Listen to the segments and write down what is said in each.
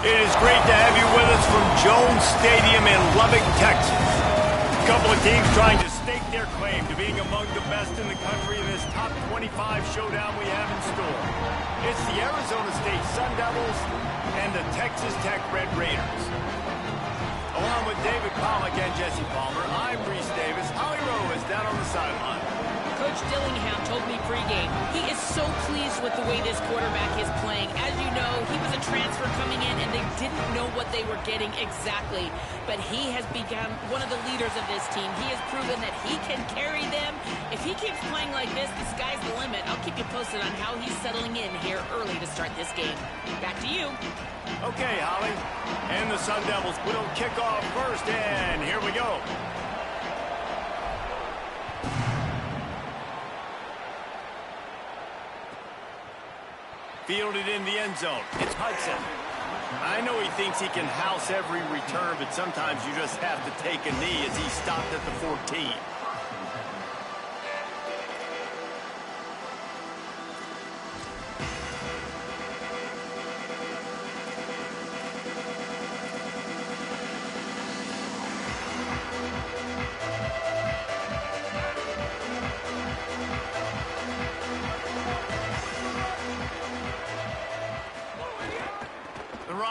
It is great to have you with us from Jones Stadium in Lubbock, Texas. A couple of teams trying to stake their claim to being among the best in the country in this top 25 showdown we have in store. It's the Arizona State Sun Devils and the Texas Tech Red Raiders. Along with David Pollack and Jesse Palmer, I'm Reese Davis. Holly Rowe is down on the sideline. Coach Dillingham told me pregame he is so pleased with the way this quarterback is playing. As you know, he was a transfer coming in, and they didn't know what they were getting exactly. But he has become one of the leaders of this team. He has proven that he can carry them. If he keeps playing like this, the sky's the limit. I'll keep you posted on how he's settling in here early to start this game. Back to you. Okay, Holly. And the Sun Devils will kick off first, and here we go. Fielded in the end zone. It's Hudson. I know he thinks he can house every return, but sometimes you just have to take a knee as he stopped at the 14.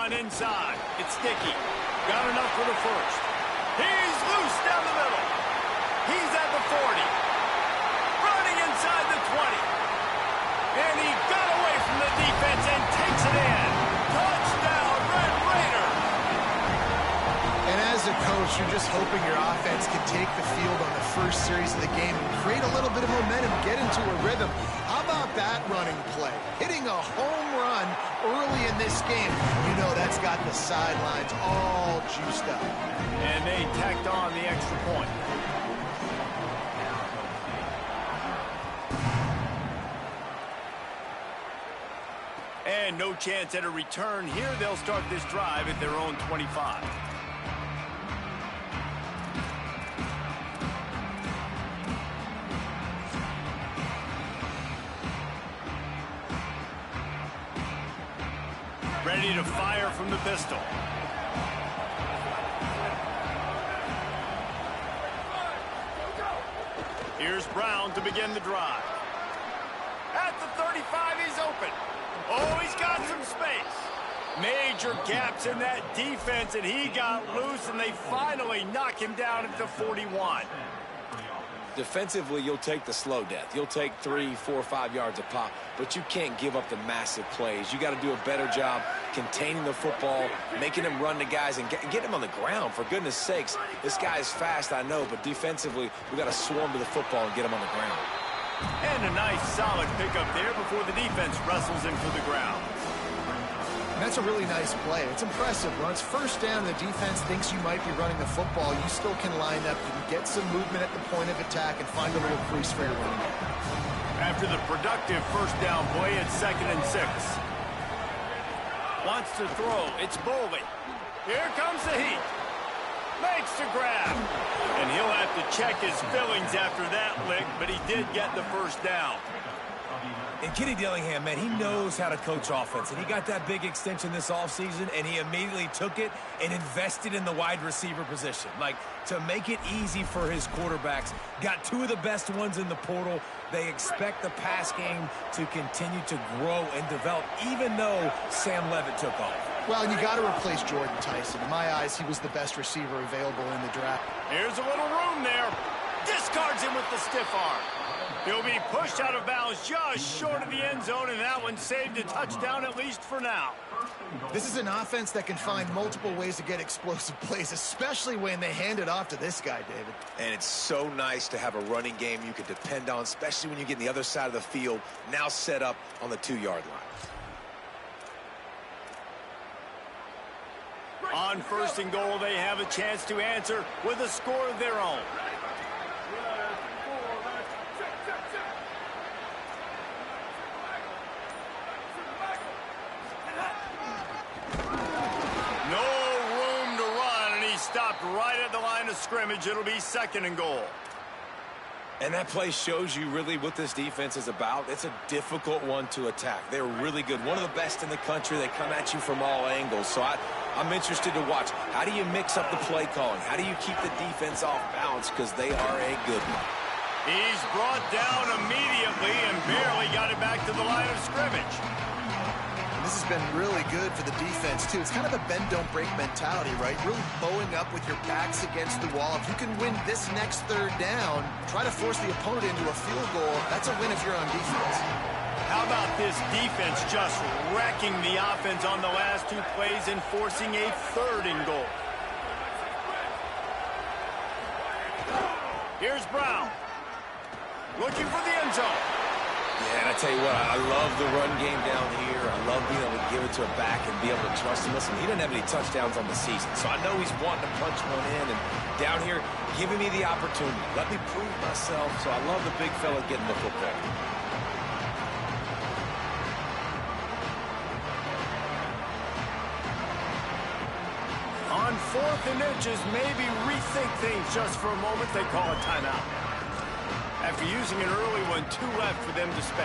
Inside. It's sticky. Got enough for the first. He's loose down the middle. He's at the 40. Running inside the 20. And he got away from the defense and takes it in. Touchdown, Red Raider. And as a coach, you're just hoping your offense can take the field on the first series of the game and create a little bit of momentum, get into a rhythm. How about that running play? Hitting a home run early in this game. You know that's got the sidelines all juiced up. And they tacked on the extra point. And no chance at a return here. They'll start this drive at their own 25. Ready to fire from the pistol. Here's Brown to begin the drive. At the 35, he's open. Oh, he's got some space. Major gaps in that defense, and he got loose, and they finally knock him down at the 41. Defensively, you'll take the slow death. You'll take 3, 4, 5 yards a pop, but you can't give up the massive plays. You got to do a better job containing the football, making him run the guys, and get him on the ground. For goodness sakes, this guy is fast, I know, but defensively, we got to swarm to the football and get him on the ground. And a nice, solid pickup there before the defense wrestles him to the ground. And that's a really nice play. It's impressive. When it's first down and the defense thinks you might be running the football, you still can line up, you can get some movement at the point of attack and find a little crease for your running back. After the productive first down play, it's 2nd and 6. Wants to throw. It's Boley. Here comes the heat. Makes the grab. And he'll have to check his fillings after that lick, but he did get the first down. And Kenny Dillingham, man, he knows how to coach offense. And he got that big extension this offseason, and he immediately took it and invested in the wide receiver position. Like, to make it easy for his quarterbacks. Got 2 of the best ones in the portal. They expect the pass game to continue to grow and develop, even though Sam Levitt took off. Well, and you got to replace Jordan Tyson. In my eyes, he was the best receiver available in the draft. Here's a little room there. Discards him with the stiff arm. He'll be pushed out of bounds just short of the end zone, and that one saved a touchdown, at least for now. This is an offense that can find multiple ways to get explosive plays, especially when they hand it off to this guy, David. And it's so nice to have a running game you can depend on, especially when you get on the other side of the field, now set up on the 2-yard line. On 1st and goal, they have a chance to answer with a score of their own. Stopped right at the line of scrimmage. It'll be 2nd and goal. And that play shows you really what this defense is about. It's a difficult one to attack. They're really good. One of the best in the country. They come at you from all angles. So I'm interested to watch. How do you mix up the play calling? How do you keep the defense off balance? Because they are a good one. He's brought down immediately and barely got it back to the line of scrimmage. This has been really good for the defense, too. It's kind of a bend-don't-break mentality, right? Really bowing up with your backs against the wall. If you can win this next third down, try to force the opponent into a field goal. That's a win if you're on defense. How about this defense just wrecking the offense on the last 2 plays and forcing a 3rd and goal? Here's Brown. Looking for the end zone. Yeah, and I tell you what, I love the run game down here. I love being able to give it to a back and be able to trust him. Listen, he doesn't have any touchdowns on the season, so I know he's wanting to punch one in. And down here, giving me the opportunity. Let me prove myself. So I love the big fella getting the football. On 4th and inches, maybe rethink things just for a moment. They call a timeout. After using an early one, 2 left for them to spend.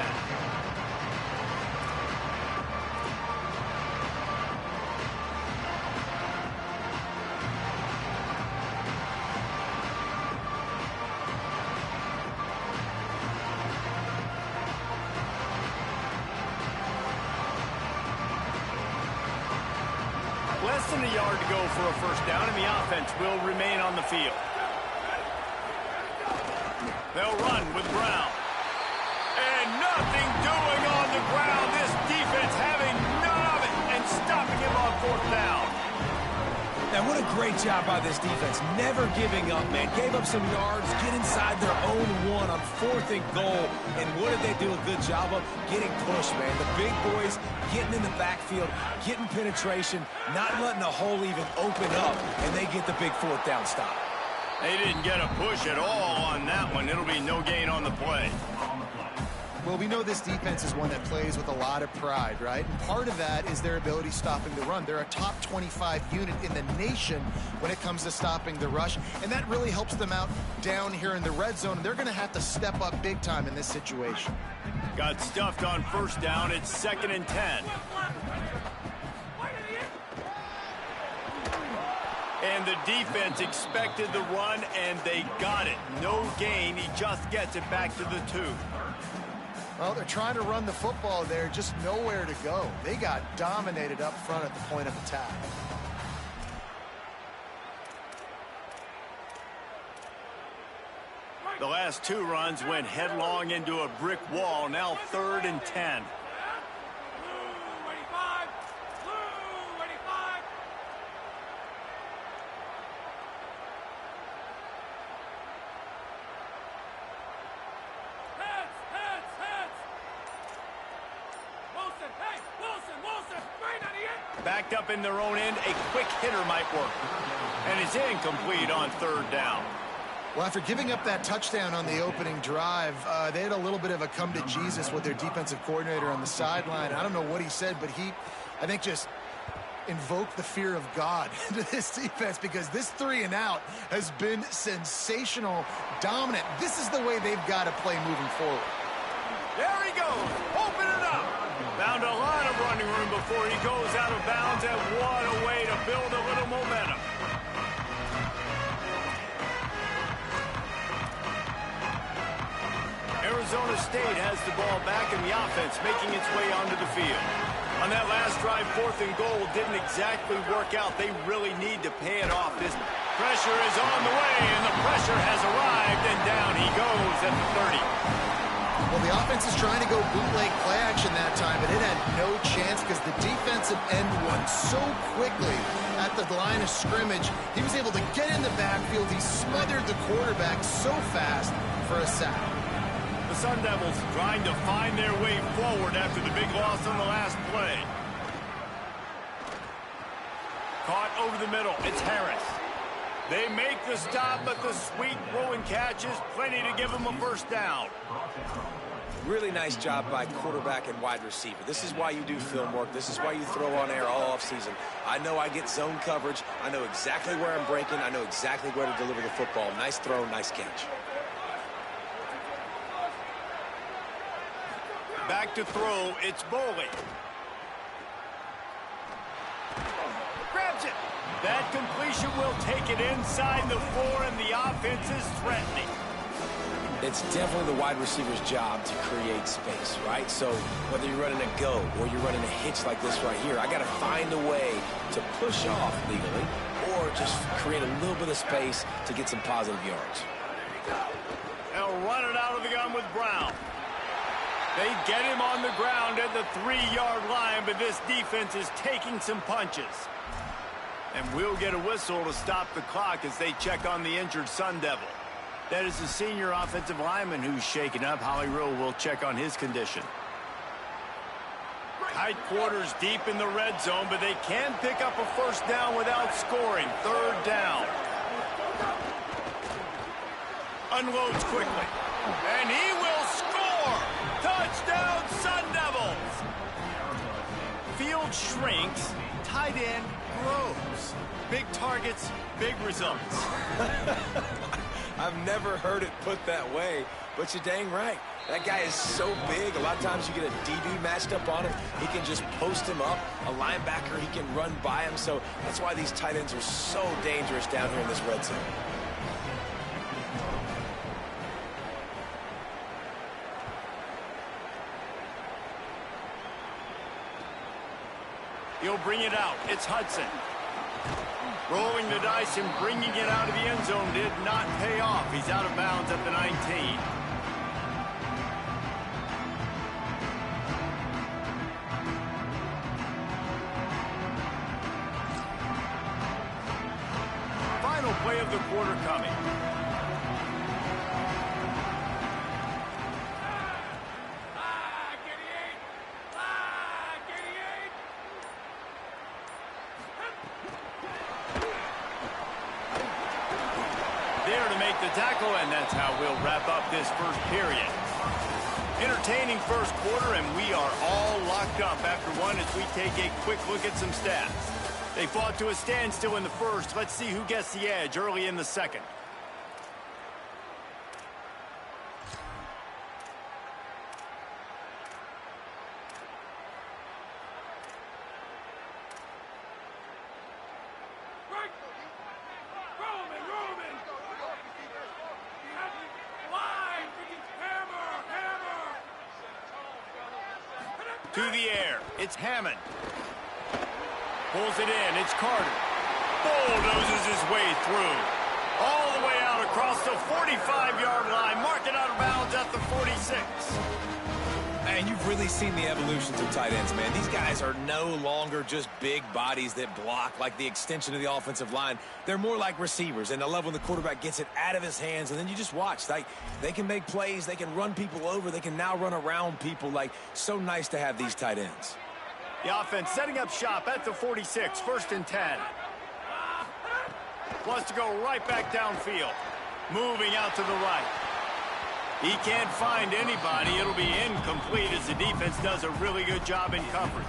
Less than a yard to go for a first down, and the offense will remain on the field. They'll run with Brown. And nothing doing on the ground. This defense having none of it and stopping him on 4th down. Now, what a great job by this defense. Never giving up, man. Gave up some yards, get inside their own 1 on 4th and goal. And what did they do a good job of? Getting pushed, man. The big boys getting in the backfield, getting penetration, not letting the hole even open up, and they get the big 4th down stop. They didn't get a push at all on that one. It'll be no gain on the play. Well, we know this defense is one that plays with a lot of pride, right? And part of that is their ability stopping the run. They're a top 25 unit in the nation when it comes to stopping the rush, and that really helps them out down here in the red zone. They're going to have to step up big time in this situation. Got stuffed on 1st down. It's 2nd and 10. And the defense expected the run, and they got it. No gain. He just gets it back to the 2. Well, they're trying to run the football there, just nowhere to go. They got dominated up front at the point of attack. The last 2 runs went headlong into a brick wall. Now 3rd and 10. Backed up in their own end, a quick hitter might work. And it's incomplete on 3rd down. Well, after giving up that touchdown on the opening drive, they had a little bit of a come to Jesus with their defensive coordinator on the sideline. I don't know what he said, but he, I think, just invoked the fear of God into this defense, because this 3 and out has been sensational, dominant. This is the way they've got to play moving forward. There he goes. Open it up. Found a lot of running room before he goes out of bounds, and what a way to build a little momentum. Arizona State has the ball back in the offense, making its way onto the field. On that last drive, 4th and goal didn't exactly work out. They really need to pay it off. This pressure is on the way, and the pressure has arrived, and down he goes at the 30. Well, the offense is trying to go bootleg play action that time, but it had no chance because the defensive end won so quickly at the line of scrimmage. He was able to get in the backfield. He smothered the quarterback so fast for a sack. The Sun Devils trying to find their way forward after the big loss on the last play. Caught over the middle. It's Harris. They make the stop, but the sweet throw and catch is plenty to give them a first down. Really nice job by quarterback and wide receiver. This is why you do film work. This is why you throw on air all offseason. I know I get zone coverage. I know exactly where I'm breaking. I know exactly where to deliver the football. Nice throw, nice catch. Back to throw, it's Boley. Grabs it. That completion will take it inside the 4, and the offense is threatening. It's definitely the wide receiver's job to create space, right? So whether you're running a go or you're running a hitch like this right here, I got to find a way to push off legally or just create a little bit of space to get some positive yards. They'll run it out of the gun with Brown. They get him on the ground at the 3-yard line, but this defense is taking some punches. And we'll get a whistle to stop the clock as they check on the injured Sun Devil. That is the senior offensive lineman who's shaken up. Holly Rowe will check on his condition. Tight quarters deep in the red zone, but they can pick up a first down without scoring. 3rd down. Unloads quickly. And he will score! Touchdown, Sun Devils! Field shrinks. Tight end grows. Big targets, big results. I've never heard it put that way, but you're dang right. That guy is so big. A lot of times you get a DB matched up on him. He can just post him up. A linebacker, he can run by him. So that's why these tight ends are so dangerous down here in this red zone. He'll bring it out. It's Hudson. Rolling the dice and bringing it out of the end zone did not pay off. He's out of bounds at the 19. Final play of the quarter coming. There to make the tackle, and that's how we'll wrap up this first period. Entertaining first quarter, and we are all locked up after one as we take a quick look at some stats. They fought to a standstill in the first. Let's see who gets the edge early in the second. To the air, it's Hammond. Pulls it in, it's Carter. Bulldozes his way through. All the way out across the 45-yard line. Mark it out of bounds at the 46. And you've really seen the evolutions of tight ends, man. These guys are no longer just big bodies that block like the extension of the offensive line. They're more like receivers, and I love when the quarterback gets it out of his hands, and then you just watch. Like, they can make plays, they can run people over, they can now run around people. Like, so nice to have these tight ends. The offense setting up shop at the 46, 1st and 10. Wants to go right back downfield. Moving out to the right. He can't find anybody. It'll be incomplete as the defense does a really good job in coverage.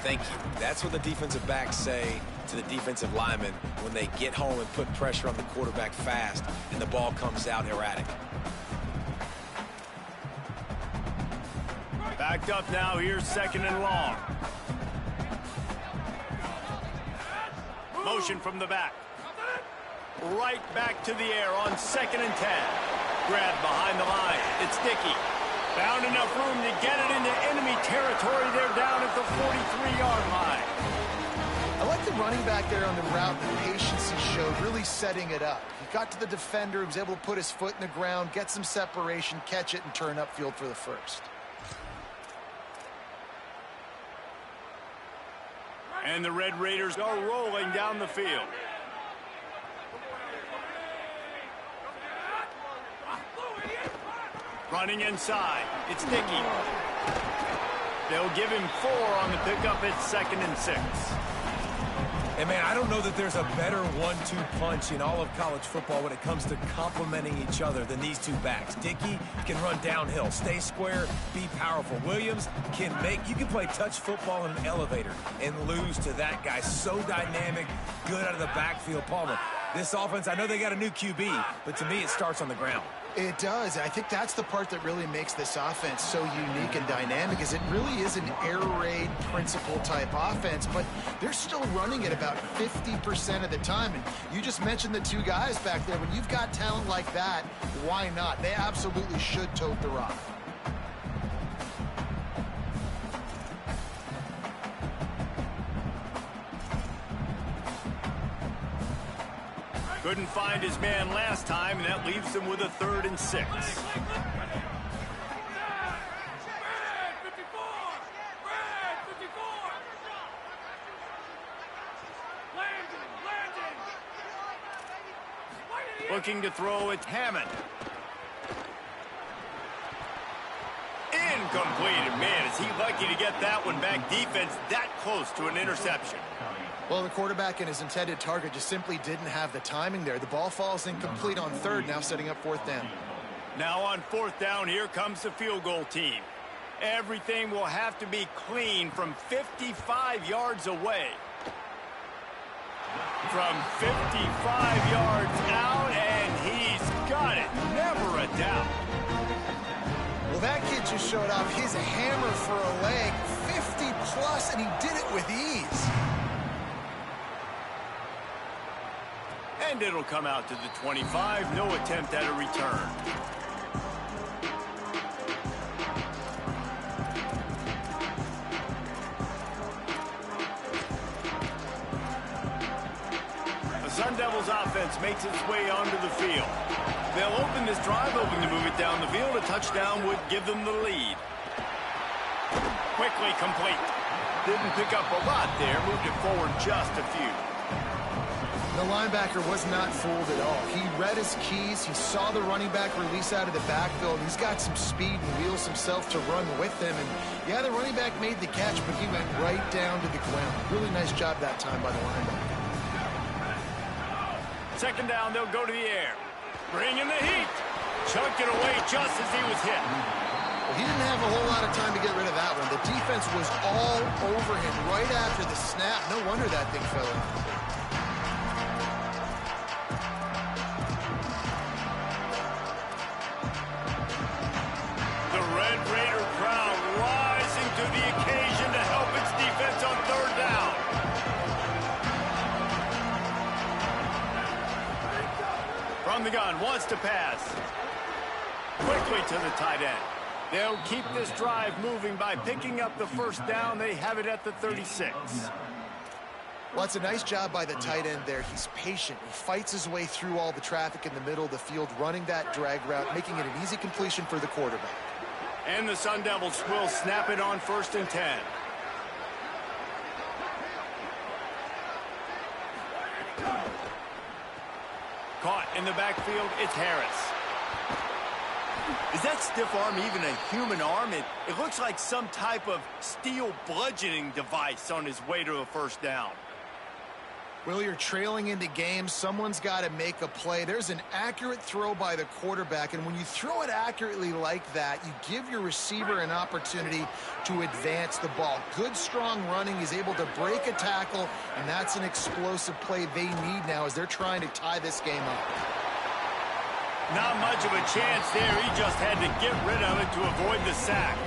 Thank you. That's what the defensive backs say to the defensive linemen when they get home and put pressure on the quarterback fast and the ball comes out erratic. Backed up now. Here's 2nd and long. Motion from the back. Right back to the air on 2nd and 10. Grab behind the line. It's Dickey. Found enough room to get it into enemy territory. They're down at the 43-yard line. I like the running back there on the route, the patience he showed, really setting it up. He got to the defender, he was able to put his foot in the ground, get some separation, catch it, and turn upfield for the first. And the Red Raiders are rolling down the field. Running inside. It's Dickey. They'll give him 4 on the pickup. It's 2nd and 6. And, man, I don't know that there's a better 1-2 punch in all of college football when it comes to complementing each other than these two backs. Dickey can run downhill, stay square, be powerful. Williams can you can play touch football in an elevator and lose to that guy. So dynamic, good out of the backfield. Palmer, this offense, I know they got a new QB, but to me it starts on the ground. It does. I think that's the part that really makes this offense so unique and dynamic, is it really is an air raid principle type offense, but they're still running it about 50% of the time. And you just mentioned the two guys back there. When you've got talent like that, why not? They absolutely should tote the rock. Couldn't find his man last time, and that leaves him with a 3rd and 6. Looking to throw it, Hammond. Incomplete. Man, is he lucky to get that one back. Defense that close to an interception. Well, the quarterback and his intended target just simply didn't have the timing there. The ball falls incomplete on 3rd, now setting up 4th down. Now on 4th down, here comes the field goal team. Everything will have to be clean from 55 yards away. From 55 yards out, and he's got it. Never a doubt. Well, that kid just showed off his hammer for a leg, 50-plus, and he did it with ease. And it'll come out to the 25. No attempt at a return. The Sun Devils offense makes its way onto the field. They'll open this drive, hoping to move it down the field. A touchdown would give them the lead. Quickly complete. Didn't pick up a lot there. Moved it forward just a few. The linebacker was not fooled at all. He read his keys. He saw the running back release out of the backfield. He's got some speed and wheels himself to run with him. And, yeah, the running back made the catch, but he went right down to the ground. Really nice job that time by the linebacker. 2nd down, they'll go to the air. Bring in the heat. Chucked it away just as he was hit. Well, he didn't have a whole lot of time to get rid of that one. The defense was all over him right after the snap. No wonder that thing fell in. From the gun, wants to pass. Quickly to the tight end. They'll keep this drive moving by picking up the 1st down. They have it at the 36. Well, it's a nice job by the tight end there. He's patient. He fights his way through all the traffic in the middle of the field, running that drag route, making it an easy completion for the quarterback. And the Sun Devils will snap it on 1st and 10. Caught in the backfield, it's Harris. Is that stiff arm even a human arm? It looks like some type of steel bludgeoning device on his way to a 1st down. Well, you're trailing in the game. Someone's got to make a play. There's an accurate throw by the quarterback, and when you throw it accurately like that, you give your receiver an opportunity to advance the ball. Good, strong running. He's able to break a tackle, and that's an explosive play they need now as they're trying to tie this game up. Not much of a chance there. He just had to get rid of it to avoid the sack.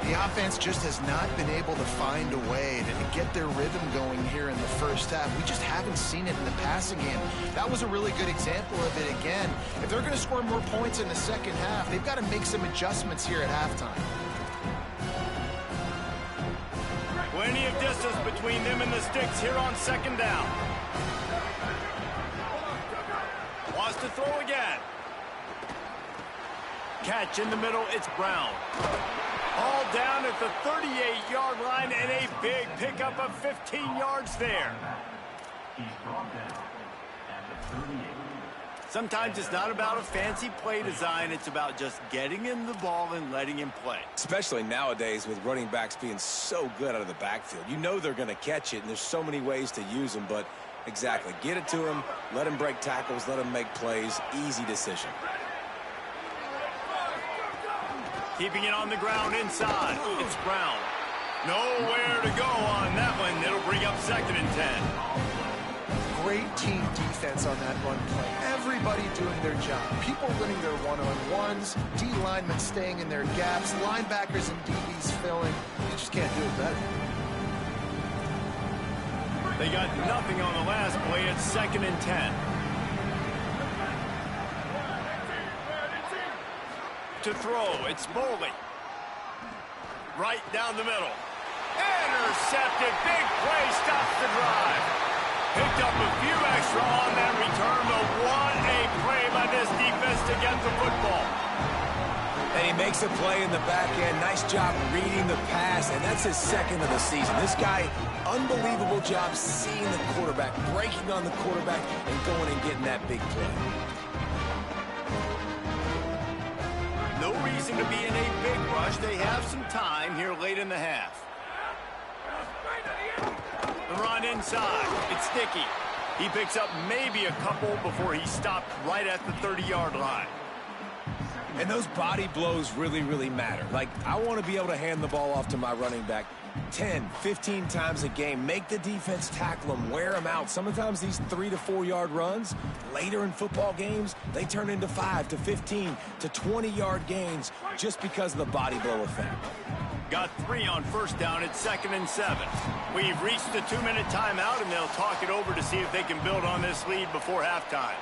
The offense just has not been able to find a way to get their rhythm going here in the 1st half. We just haven't seen it in the passing game. That was a really good example of it again. If they're going to score more points in the 2nd half, they've got to make some adjustments here at halftime. Plenty of distance between them and the sticks here on 2nd down. Wants to throw again. Catch in the middle, it's Brown. All down at the 38-yard line, and a big pickup of 15 yards there. Sometimes it's not about a fancy play design. It's about just getting him the ball and letting him play. Especially nowadays with running backs being so good out of the backfield. You know they're going to catch it, and there's so many ways to use them. But exactly, get it to him, let him break tackles, let him make plays. Easy decision. Keeping it on the ground inside. It's Brown. Nowhere to go on that one. It'll bring up 2nd and 10. great team defense on that run play. Everybody doing their job. People winning their one-on-ones, D linemen staying in their gaps, linebackers and DBs filling. You just can't do it better. They got nothing on the last play. It's 2nd and 10. To throw, it's Boley. Right down the middle. Intercepted. Big play. Stops the drive. Picked up a few extra on that return, but what a play by this defense to get the football. And he makes a play in the back end. Nice job reading the pass, and that's his 2nd of the season. This guy, unbelievable job seeing the quarterback, breaking on the quarterback, and going and getting that big play. No reason to be in a big rush. They have some time here late in the half. The run inside. It's Sticky. He picks up maybe a couple before he stopped right at the 30-yard line. And those body blows really, really matter. Like, I want to be able to hand the ball off to my running back 10, 15 times a game. Make the defense tackle them, wear them out. Sometimes these 3 to 4 yard runs, later in football games, they turn into 5 to 15 to 20-yard gains just because of the body blow effect. Got 3 on 1st down. It's 2nd and 7. We've reached the 2-minute timeout, and they'll talk it over to see if they can build on this lead before halftime.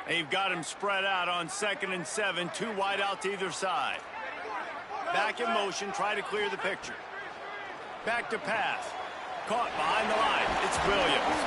They've got him spread out on 2nd and 7. 2 wide out to either side. Back in motion. Try to clear the picture. Back to pass. Caught behind the line. It's Williams.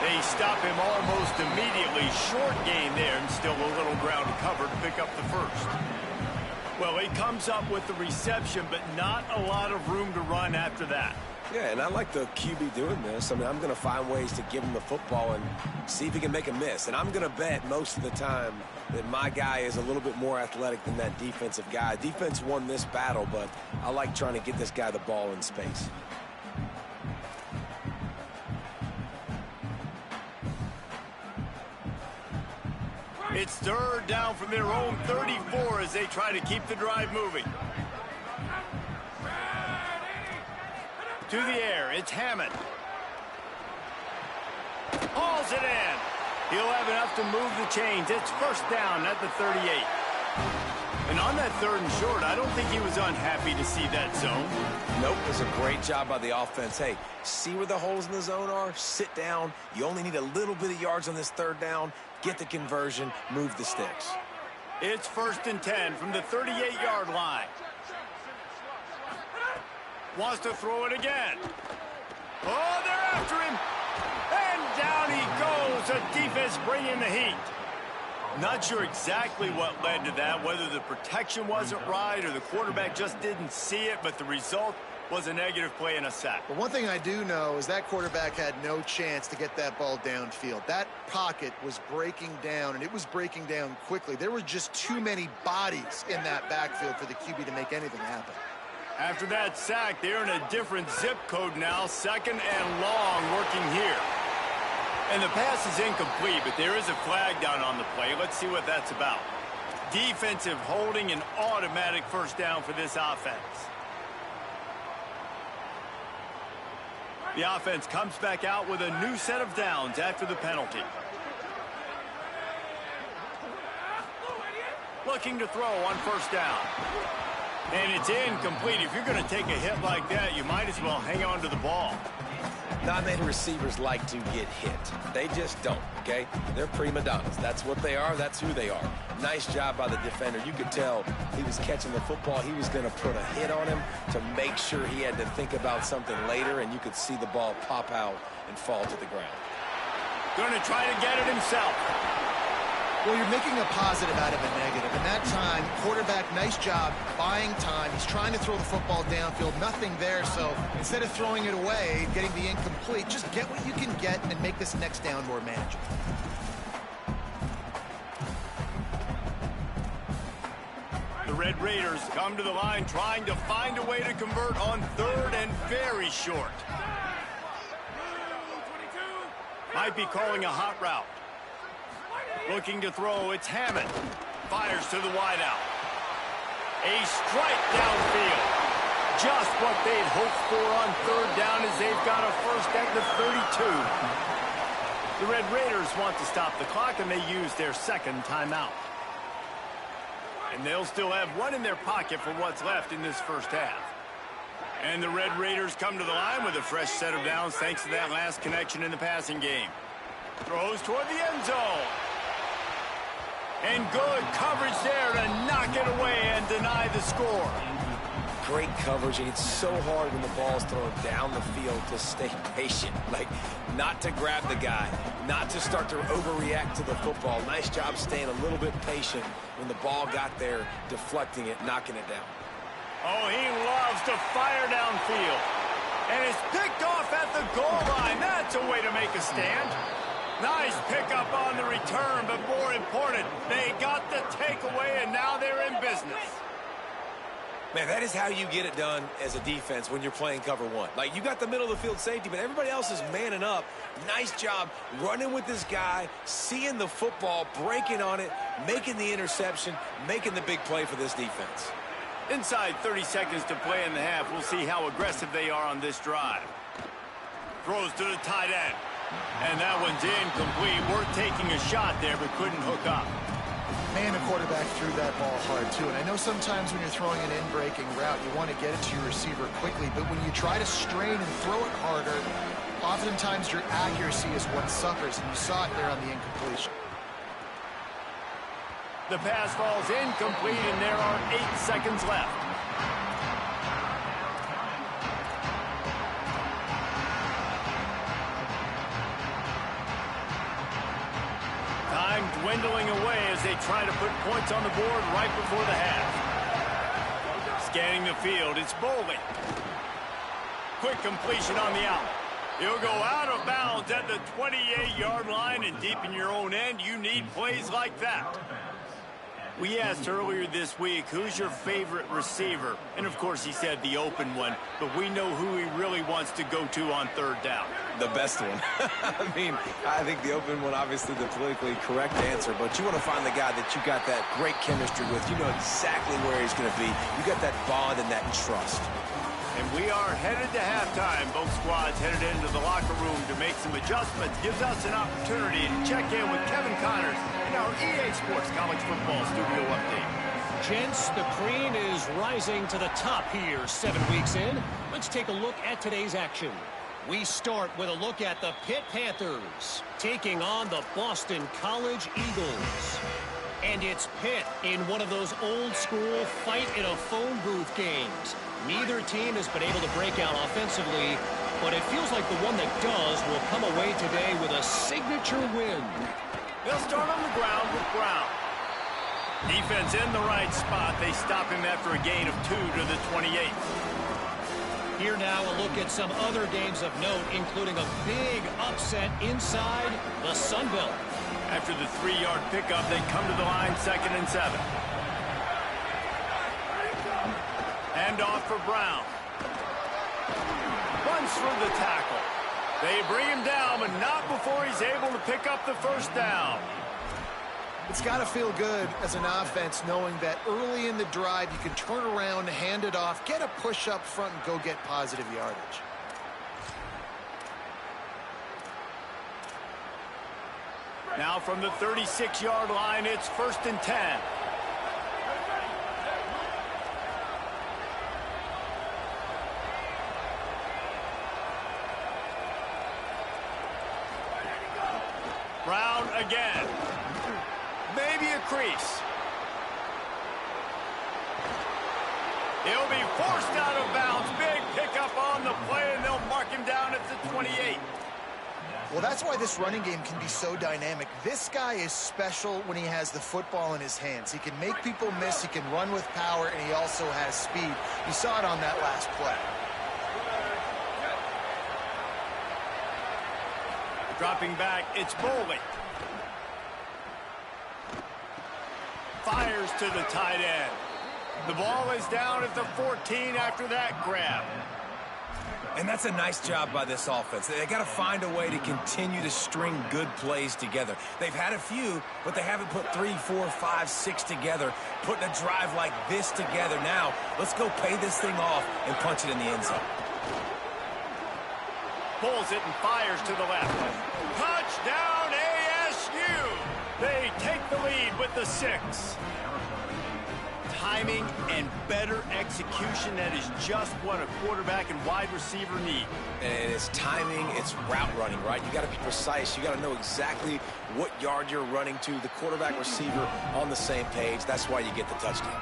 They stop him almost immediately. Short gain there, and still a little ground to cover to pick up the 1st. Well, he comes up with the reception, but not a lot of room to run after that. Yeah, and I like the QB doing this. I mean, I'm going to find ways to give him the football and see if he can make a miss. And I'm going to bet most of the time that my guy is a little bit more athletic than that defensive guy. Defense won this battle, but I like trying to get this guy the ball in space. It's 3rd down from their own 34 as they try to keep the drive moving. To the air, it's Hammond. Hauls it in. He'll have enough to move the chains. It's 1st down at the 38. And on that 3rd and short, I don't think he was unhappy to see that zone. Nope, it was a great job by the offense. Hey, see where the holes in the zone are? Sit down. You only need a little bit of yards on this 3rd down. Get the conversion, move the sticks. It's 1st and 10 from the 38-yard line. Wants to throw it again. Oh, they're after him. And down he goes. The defense bringing the heat. Not sure exactly what led to that, whether the protection wasn't right or the quarterback just didn't see it, but the result was a negative play and a sack. But one thing I do know is that quarterback had no chance to get that ball downfield. That pocket was breaking down, and it was breaking down quickly. There were just too many bodies in that backfield for the QB to make anything happen. After that sack, they're in a different zip code now. 2nd and long working here. And the pass is incomplete, but there is a flag down on the play. Let's see what that's about. Defensive holding, an automatic 1st down for this offense. The offense comes back out with a new set of downs after the penalty. Looking to throw on 1st down. And it's incomplete. If you're going to take a hit like that, you might as well hang on to the ball. Not many receivers like to get hit. They just don't, okay? They're prima donnas. That's what they are. That's who they are. Nice job by the defender. You could tell he was catching the football. He was going to put a hit on him to make sure he had to think about something later, and you could see the ball pop out and fall to the ground. Going to try to get it himself. Well, you're making a positive out of a negative. And that time, quarterback, nice job buying time. He's trying to throw the football downfield. Nothing there. So instead of throwing it away, getting the incomplete, just get what you can get and make this next down more manageable. The Red Raiders come to the line trying to find a way to convert on 3rd and very short. Might be calling a hot route. Looking to throw, it's Hammond. Fires to the wideout. A strike downfield. Just what they'd hoped for on third down as they've got a first at the 32. The Red Raiders want to stop the clock, and they use their second timeout. And they'll still have one in their pocket for what's left in this first half. And the Red Raiders come to the line with a fresh set of downs thanks to that last connection in the passing game. Throws toward the end zone. And good coverage there to knock it away and deny the score. Great coverage, and it's so hard when the ball's thrown down the field to stay patient. Like, not to grab the guy, not to start to overreact to the football. Nice job staying a little bit patient when the ball got there, deflecting it, knocking it down. Oh, he loves to fire downfield. And it's picked off at the goal line. That's a way to make a stand. Nice pickup on the return, but more important, they got the takeaway, and now they're in business. Man, that is how you get it done as a defense when you're playing cover one. Like, you got the middle of the field safety, but everybody else is manning up. Nice job running with this guy, seeing the football, breaking on it, making the interception, making the big play for this defense. Inside 30 seconds to play in the half. We'll see how aggressive they are on this drive. Throws to the tight end. And that one's incomplete. Worth taking a shot there, but couldn't hook up. Man, the quarterback threw that ball hard, too. And I know sometimes when you're throwing an in-breaking route, you want to get it to your receiver quickly. But when you try to strain and throw it harder, oftentimes your accuracy is what suffers. And you saw it there on the incompletion. The pass falls incomplete, and there are 8 seconds left. Time dwindling away as they try to put points on the board right before the half. Scanning the field, it's Bowling. Quick completion on the out. He'll go out of bounds at the 28-yard line, and deep in your own end, you need plays like that. We asked earlier this week, who's your favorite receiver? And, of course, he said the open one, but we know who he really wants to go to on third down. The best one. I mean, I think the open one, obviously the politically correct answer, but you want to find the guy that you got that great chemistry with. You know exactly where he's going to be. You got that bond and that trust. And we are headed to halftime. Both squads headed into the locker room to make some adjustments. Gives us an opportunity to check in with Kevin Connors in our EA Sports College Football Studio Update. Gents, the cream is rising to the top here 7 weeks in. Let's take a look at today's action. We start with a look at the Pitt Panthers taking on the Boston College Eagles. And it's Pitt in one of those old-school fight-in-a-phone booth games. Neither team has been able to break out offensively, but it feels like the one that does will come away today with a signature win. They'll start on the ground with Brown. Defense in the right spot. They stop him after a gain of 2 to the 28. Here now a look at some other games of note, including a big upset inside the Sun Belt. After the 3-yard pickup, they come to the line 2nd and 7. Hand off for Brown. Runs through the tackle. They bring him down, but not before he's able to pick up the first down. It's got to feel good as an offense knowing that early in the drive you can turn around, hand it off, get a push up front, and go get positive yardage. Now from the 36-yard line, it's 1st and 10. Brown again. Maybe a crease. He'll be forced out of bounds. Big pickup on the play, and they'll mark him down at the 28. Well, that's why this running game can be so dynamic. This guy is special when he has the football in his hands. He can make people miss, he can run with power, and he also has speed. You saw it on that last play. Dropping back, it's Bowling. Fires to the tight end. The ball is down at the 14 after that grab. And that's a nice job by this offense. They got to find a way to continue to string good plays together. They've had a few, but they haven't put 3, 4, 5, 6 together, putting a drive like this together. Now, let's go pay this thing off and punch it in the end zone. Pulls it and fires to the left. Touchdown, ASU! They take the lead with the 6. Timing and better execution, that is just what a quarterback and wide receiver need. And it's timing, it's route running, right? You got to be precise. You got to know exactly what yard you're running to. The quarterback, receiver on the same page. That's why you get the touchdown.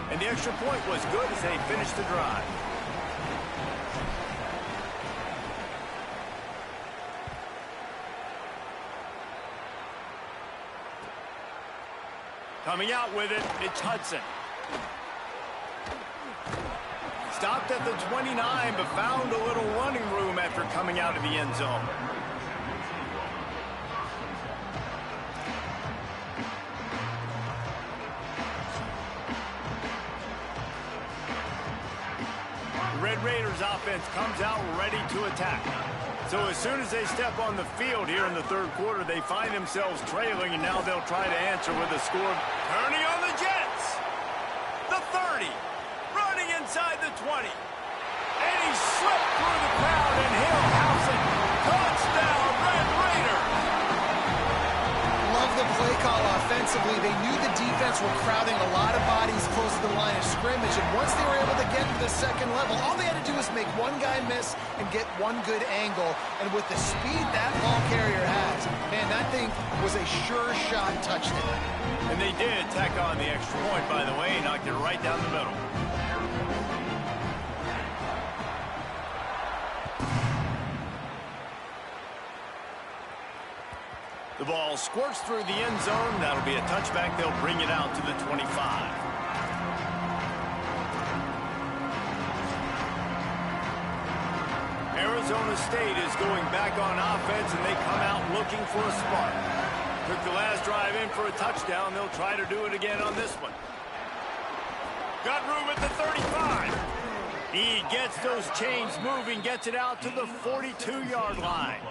And the extra point was good as they finished the drive. Coming out with it, it's Hudson. Stopped at the 29, but found a little running room after coming out of the end zone. The Red Raiders offense comes out ready to attack. So as soon as they step on the field here in the third quarter, they find themselves trailing, and now they'll try to answer with a score. Turning on the Jets. The 30. Running inside the 20. And he slipped through the crowd, and he'll house it. Touchdown, Red Raiders. Love the play call offensively. They knew the defense were crowding a lot of bodies close to the line of scrimmage, and once they were able to get to the second level, all they had to do was make one guy miss and get one good angle. And with the speed that ball carrier has, man, that thing was a sure shot touchdown. And they did tack on the extra point, by the way, knocked it right down the middle. The ball squirts through the end zone. That'll be a touchback. They'll bring it out to the 25. Arizona State is going back on offense, and they come out looking for a spark. Took the last drive in for a touchdown. They'll try to do it again on this one. Got room at the 35. He gets those chains moving, gets it out to the 42-yard line.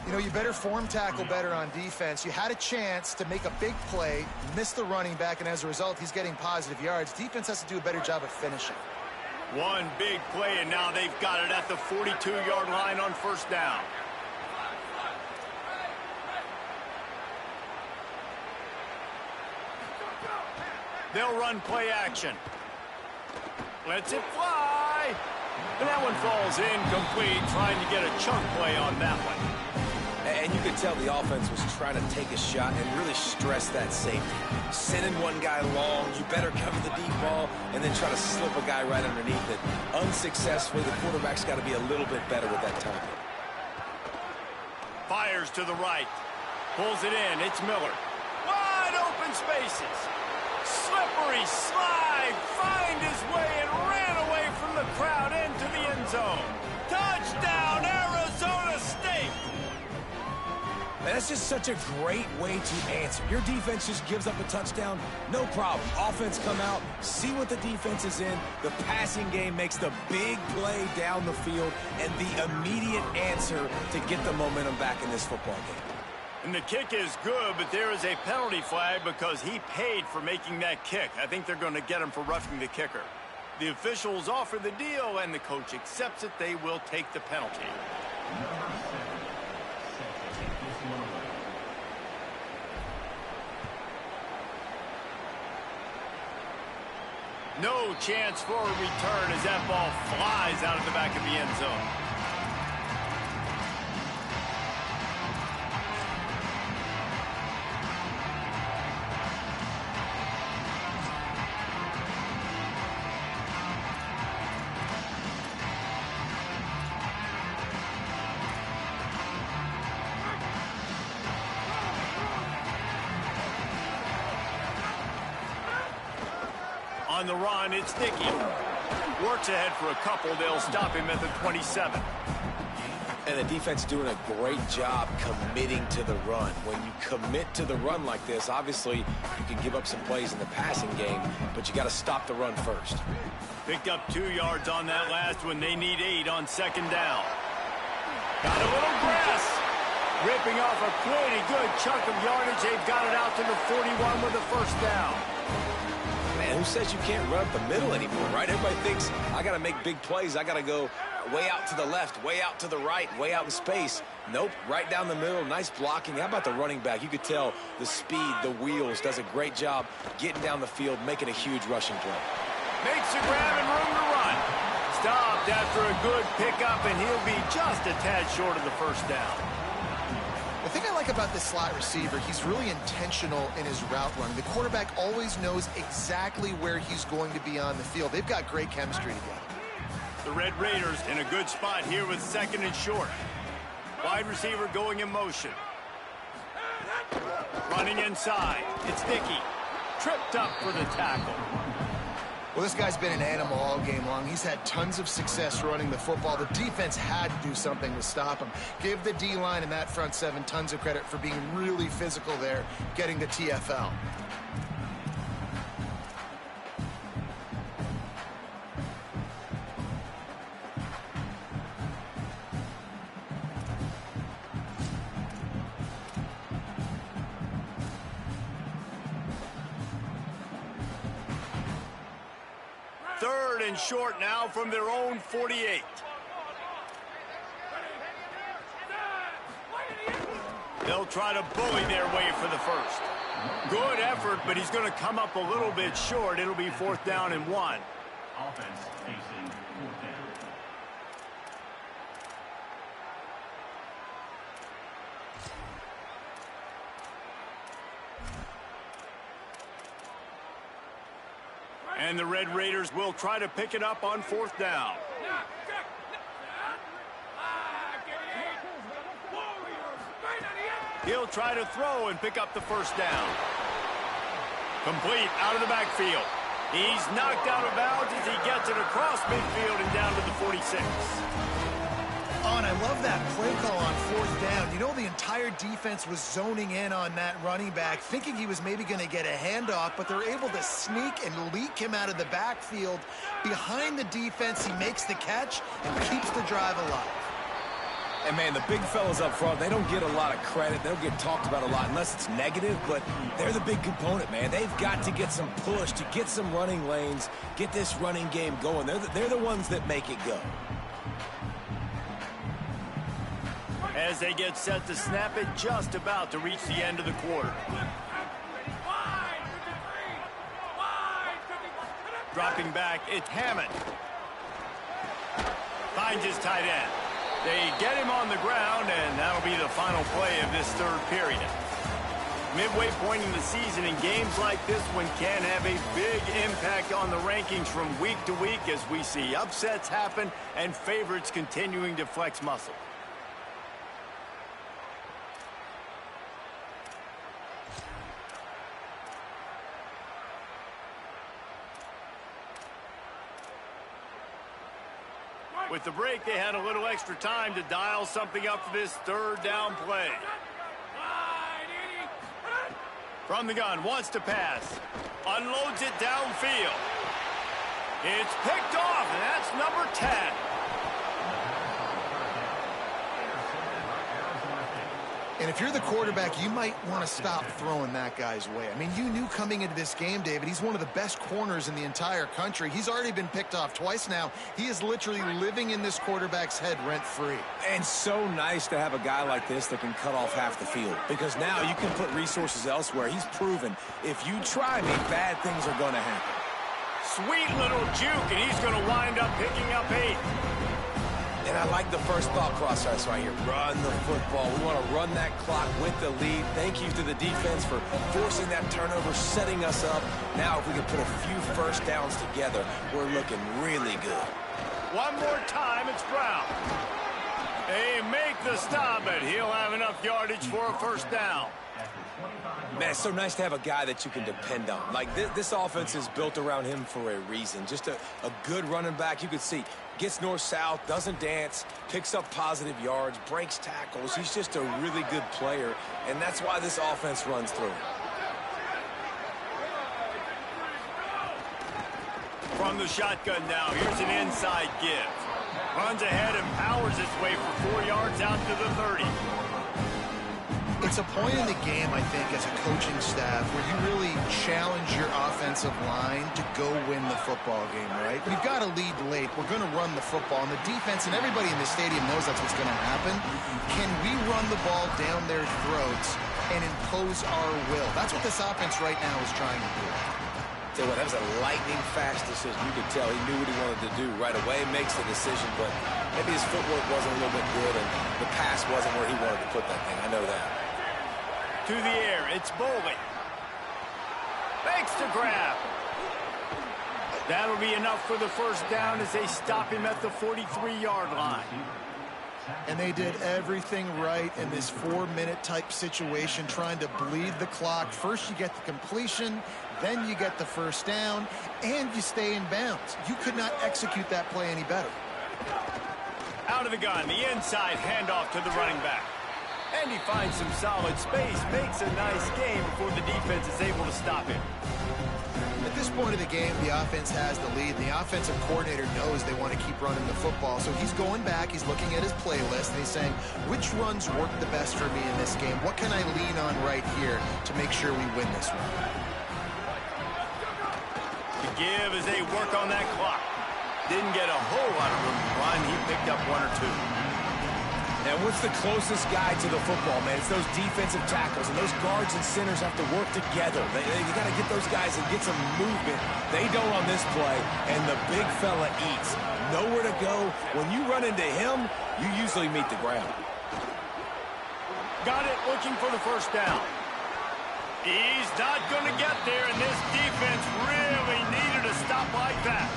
You know, you better form tackle better on defense. You had a chance to make a big play, miss the running back, and as a result, he's getting positive yards. Defense has to do a better job of finishing. One big play, and now they've got it at the 42-yard line on first down. They'll run play action. Lets it fly. And that one falls incomplete, trying to get a chunk play on that one. And you could tell the offense was trying to take a shot and really stress that safety. Sending one guy long, you better cover the deep ball, and then try to slip a guy right underneath it. Unsuccessfully, the quarterback's got to be a little bit better with that time. Fires to the right. Pulls it in. It's Miller. Wide open spaces. Slippery slide. Find his way and ran away from the crowd into the end zone. Touchdown, Arizona State. Man, that's just such a great way to answer. Your defense just gives up a touchdown, no problem. Offense come out, see what the defense is in. The passing game makes the big play down the field and the immediate answer to get the momentum back in this football game. And the kick is good, but there is a penalty flag because he paid for making that kick. I think they're going to get him for roughing the kicker. The officials offer the deal, and the coach accepts it. They will take the penalty. No chance for a return as that ball flies out of the back of the end zone. On the run, it's Dickey. Works ahead for a couple. They'll stop him at the 27. And the defense doing a great job committing to the run. When you commit to the run like this, obviously you can give up some plays in the passing game, but you got to stop the run first. Picked up 2 yards on that last one. They need 8 on second down. Got a little grass. Ripping off a pretty good chunk of yardage. They've got it out to the 41 with a first down. Man, who says you can't run up the middle anymore, right? Everybody thinks I got to make big plays. I got to go way out to the left, way out to the right, way out in space. Nope, right down the middle, nice blocking. How about the running back? You could tell the speed, the wheels, does a great job getting down the field, making a huge rushing play. Makes a grab and room to run. Stopped after a good pickup, and he'll be just a tad short of the first down. The thing I like about this slot receiver, he's really intentional in his route run. The quarterback always knows exactly where he's going to be on the field. They've got great chemistry together. The Red Raiders in a good spot here with second and short. Wide receiver going in motion. Running inside. It's Dickey. Tripped up for the tackle. Well, this guy's been an animal all game long. He's had tons of success running the football. The defense had to do something to stop him. Give the D-line and that front seven tons of credit for being really physical there, getting the TFL. Third and short now from their own 48. They'll try to bully their way for the first. Good effort, but he's going to come up a little bit short. It'll be 4th down and 1. Offense facing 4th down. And the Red Raiders will try to pick it up on 4th down. He'll try to throw and pick up the first down. Complete out of the backfield. He's knocked out of bounds as he gets it across midfield and down to the 46. Oh, and I love that play call on 4th down. You know, the entire defense was zoning in on that running back, thinking he was maybe going to get a handoff, but they're able to sneak and leak him out of the backfield. Behind the defense, he makes the catch and keeps the drive alive. And, man, the big fellas up front, they don't get a lot of credit. They don't get talked about a lot unless it's negative, but they're the big component, man. They've got to get some push, to get some running lanes, get this running game going. They're the ones that make it go. As they get set to snap it, just about to reach the end of the quarter. Dropping back, it's Hammond. Finds his tight end. They get him on the ground, and that'll be the final play of this third period. Midway point in the season, and games like this one can have a big impact on the rankings from week to week as we see upsets happen and favorites continuing to flex muscle. With the break, they had a little extra time to dial something up for this third down play. From the gun, wants to pass. Unloads it downfield. It's picked off, and that's number 10. And if you're the quarterback, you might want to stop throwing that guy's way. I mean, you knew coming into this game, David, he's one of the best corners in the entire country. He's already been picked off twice now. He is literally living in this quarterback's head rent-free. And so nice to have a guy like this that can cut off half the field, because now you can put resources elsewhere. He's proven if you try me, bad things are going to happen. Sweet little juke, and he's going to wind up picking up 8. And I like the first thought process right here. Run the football. We want to run that clock with the lead. Thank you to the defense for forcing that turnover, setting us up. Now, if we can put a few first downs together, we're looking really good. One more time, it's Brown. They make the stop, but he'll have enough yardage for a first down. Man, it's so nice to have a guy that you can depend on. Like, this offense is built around him for a reason. Just a good running back. You can see, gets north-south, doesn't dance, picks up positive yards, breaks tackles. He's just a really good player, and that's why this offense runs through him. From the shotgun now, here's an inside give. Runs ahead and powers his way for 4 yards out to the 30. It's a point in the game, I think, as a coaching staff where you really challenge your offensive line to go win the football game, right? We've got to lead late. We're going to run the football. And the defense and everybody in the stadium knows that's what's going to happen. Can we run the ball down their throats and impose our will? That's what this offense right now is trying to do. Tell you what, that was a lightning-fast decision. You could tell he knew what he wanted to do right away. Makes the decision, but maybe his footwork wasn't a little bit good, and the pass wasn't where he wanted to put that thing. I know that. To the air, it's Bowling. Makes the grab. That'll be enough for the first down as they stop him at the 43-yard line. And they did everything right in this 4-minute type situation, trying to bleed the clock. First you get the completion, then you get the first down, and you stay in bounds. You could not execute that play any better. Out of the gun, the inside handoff to the running back. And he finds some solid space, makes a nice game before the defense is able to stop him. At this point of the game, the offense has the lead. The offensive coordinator knows they want to keep running the football. So he's going back, he's looking at his playlist, and he's saying, which runs work the best for me in this game? What can I lean on right here to make sure we win this one? The give as they work on that clock. Didn't get a whole lot of room to run. He picked up 1 or 2. And what's the closest guy to the football, man? It's those defensive tackles, and those guards and centers have to work together. You got to get those guys and get some movement. They don't on this play, and the big fella eats. Nowhere to go. When you run into him, you usually meet the ground. Got it, looking for the first down. He's not going to get there, and this defense really needed a stop like that.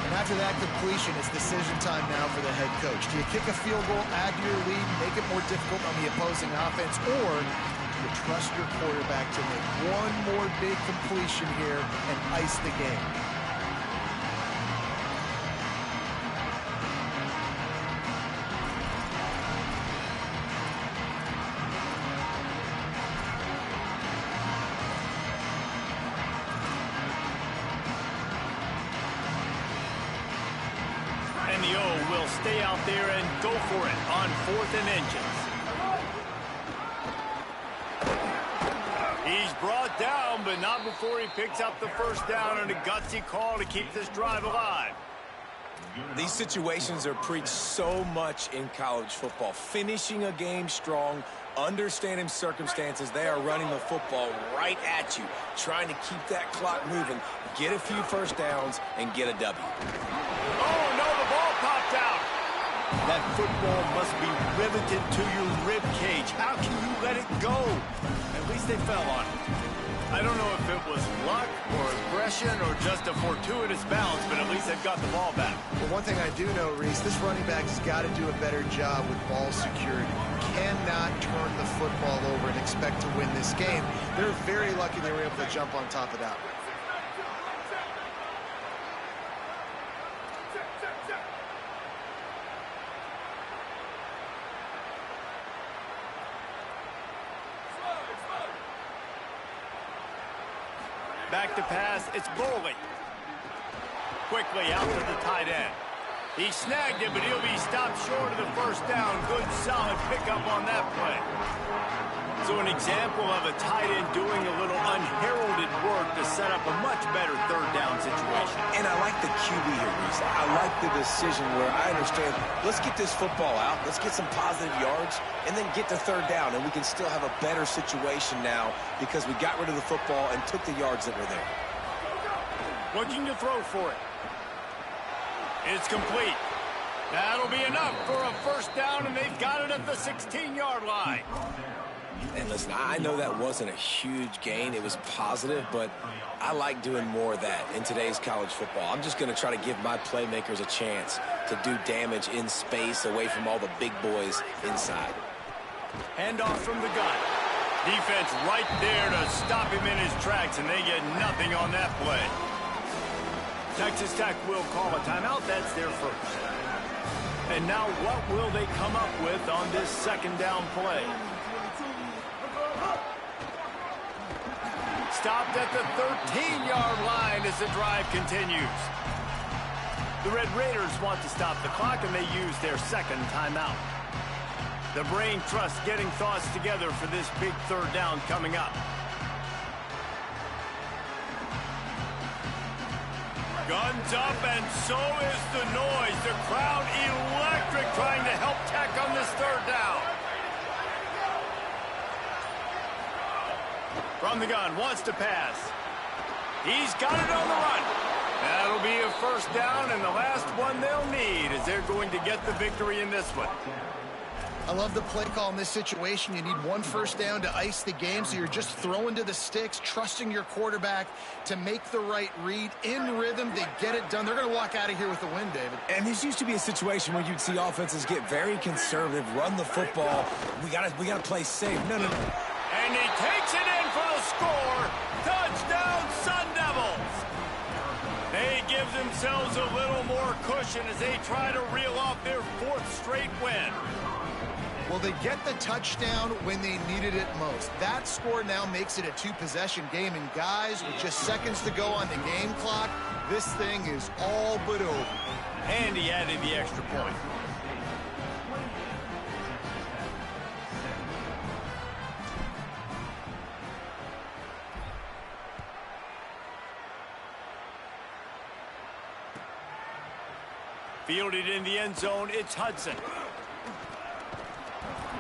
And after that completion, it's decision time now for the head coach. Do you kick a field goal, add to your lead, make it more difficult on the opposing offense, or do you trust your quarterback to make one more big completion here and ice the game? And the O will stay out there and go for it on 4th and inches. He's brought down, but not before he picks up the first down and a gutsy call to keep this drive alive. These situations are preached so much in college football. Finishing a game strong, understanding circumstances. They are running the football right at you, trying to keep that clock moving, get a few first downs, and get a W. Oh, no, the ball popped out. That football must be riveted to your rib cage. How can you let it go? At least they fell on it. I don't know if it was luck or aggression or just a fortuitous bounce, but at least they've got the ball back. Well, one thing I do know, Reese, this running back has got to do a better job with ball security. Cannot turn the football over and expect to win this game. They're very lucky they were able to jump on top of that. Back to pass, it's Bowling. Quickly out to the tight end. He snagged it, but he'll be stopped short of the first down. Good, solid pickup on that play. So an example of a tight end doing a little unheralded work to set up a much better third down situation. And I like the QB here, Reese. I like the decision where I understand, let's get this football out, let's get some positive yards, and then get to third down, and we can still have a better situation now because we got rid of the football and took the yards that were there. Looking to throw for it. It's complete. That'll be enough for a first down, and they've got it at the 16-yard line. And listen, I know that wasn't a huge gain. It was positive, but I like doing more of that in today's college football. I'm just going to try to give my playmakers a chance to do damage in space away from all the big boys inside. Handoff from the gun. Defense right there to stop him in his tracks, and they get nothing on that play. Texas Tech will call a timeout. That's their first. And now what will they come up with on this second down play? Stopped at the 13-yard line as the drive continues. The Red Raiders want to stop the clock, and they use their second timeout. The brain trust getting thoughts together for this big third down coming up. Guns up, and so is the noise. The crowd electric trying to help Tech on this third down. From the gun, wants to pass. He's got it on the run. That'll be a first down, and the last one they'll need as they're going to get the victory in this one. I love the play call in this situation. You need one first down to ice the game, so you're just throwing to the sticks, trusting your quarterback to make the right read. In rhythm, they get it done. They're going to walk out of here with the win, David. And this used to be a situation where you'd see offenses get very conservative, run the football. We gotta play safe. No. And he takes it in for the score. Touchdown, Sun Devils. They give themselves a little more cushion as they try to reel off their fourth straight win. Well, they get the touchdown when they needed it most. That score now makes it a two-possession game. And guys, with just seconds to go on the game clock, this thing is all but over. And he added the extra point. Fielded in the end zone, it's Hudson.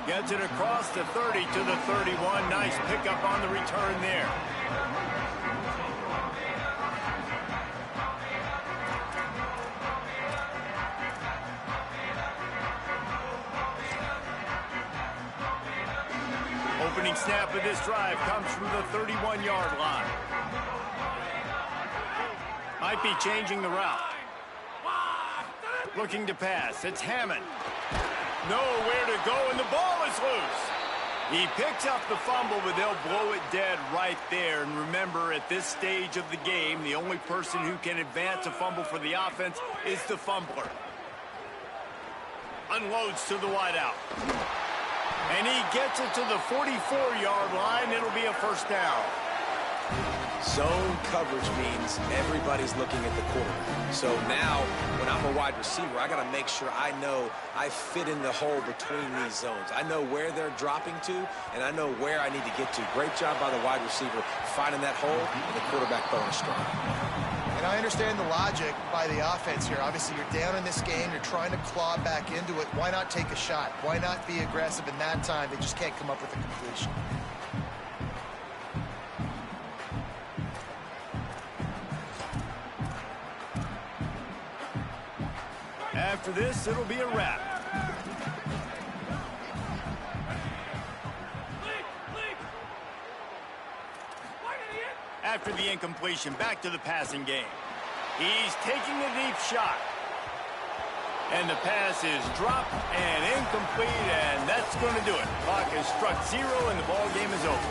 Gets it across the 30 to the 31. Nice pickup on the return there. Opening snap of this drive comes from the 31-yard line. Might be changing the route. Looking to pass. It's Hammond. Nowhere to go, and the ball is loose. He picks up the fumble, but they'll blow it dead right there. And remember, at this stage of the game, the only person who can advance a fumble for the offense is the fumbler. Unloads to the wideout. And he gets it to the 44-yard line. It'll be a first down. Zone coverage means everybody's looking at the quarterback. So now, when I'm a wide receiver, I got to make sure I know I fit in the hole between these zones. I know where they're dropping to, and I know where I need to get to. Great job by the wide receiver finding that hole, and the quarterback throwing a strike. And I understand the logic by the offense here. Obviously, you're down in this game. You're trying to claw back into it. Why not take a shot? Why not be aggressive in that time? They just can't come up with a completion. After this, it'll be a wrap. After the incompletion, back to the passing game. He's taking a deep shot. And the pass is dropped and incomplete, and that's going to do it. Clock has struck 0, and the ball game is over.